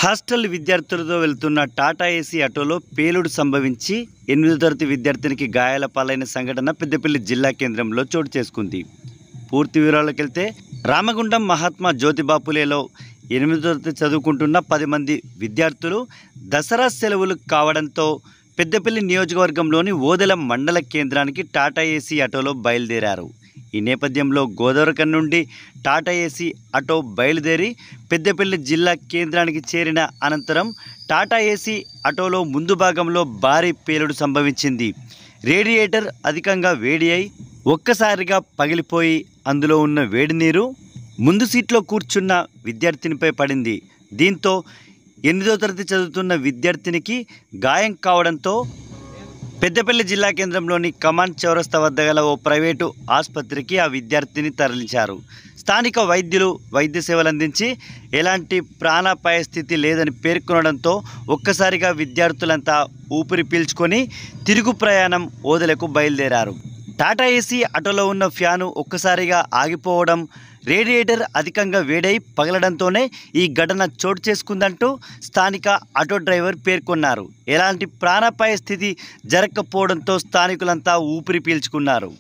Hostel విద్యార్థులతో వెళ్తున్న Tata AC ఆటోలో పేలుడు సంభవించి 8వ తరగతి విద్యార్థినికి గాయాల పాలైన సంఘటన పెద్దపల్లి జిల్లా కేంద్రంలో చోటు చేసుకుంది. పూర్తి వివరాలకు వెళ్తే రామగుండం మహాత్మా జ్యోతిబాపులేలో 8వ తరగతి చదువుకుంటున్న 10 మంది విద్యార్థులు దసరా సెలవులు కావడంతో పెద్దపల్లి నియోజకవర్గంలోని ఓదెల మండల కేంద్రానికి టాటా ఏసీ ఆటోలో బయలుదేరారు. ఈ నేపథ్యంలో గోదావరిఖని నుండి టాటా ఏసీ ఆటో బయలుదేరి పెద్దపల్లి జిల్లా కేంద్రానికి చేరిన అనంతరం టాటా ఏసీ ఆటోలో ముందు భాగంలో భారీ పేలుడు సంభవించింది. రేడియేటర్ అధికంగా వేడి అయి ఒక్కసారిగా పగిలిపోయి అందులో ఉన్న వేడి నీరు ముందు సీట్లో కూర్చున్న విద్యార్థినిపై పడింది. దీంతో 8వ తరగతి చదువుతున్న విద్యార్థినికి గాయం కావడంతో పెద్దపల్లి జిల్లా కేంద్రంలోని కమాండ్ చౌరస్తా వద్ద గల ఓ ప్రైవేటు ఆసుపత్రికి ఆ విద్యార్థిని తరలించారు. స్థానిక వైద్యులు వైద్య సేవలు అందించి ఎలాంటి ప్రాణాపాయ స్థితి లేదని పేర్కొనడంతో ఒక్కసారిగా విద్యార్థులంతా ఊపిరి పీల్చుకొని తిరుగు ప్రయాణం ఓదెలకు బయలుదేరారు. టాటా ఏసీ ఆటోలో ఉన్న ఫ్యాను ఒక్కసారిగా ఆగిపోవడం, రేడియేటర్ అధికంగా వేడై పగలడంతోనే ఈ ఘటన చోటు చేసుకుందంటూ స్థానిక ఆటో డ్రైవర్ పేర్కొన్నారు. ఎలాంటి ప్రాణాపాయ స్థితి జరగకపోవడంతో స్థానికులంతా ఊపిరి పీల్చుకున్నారు.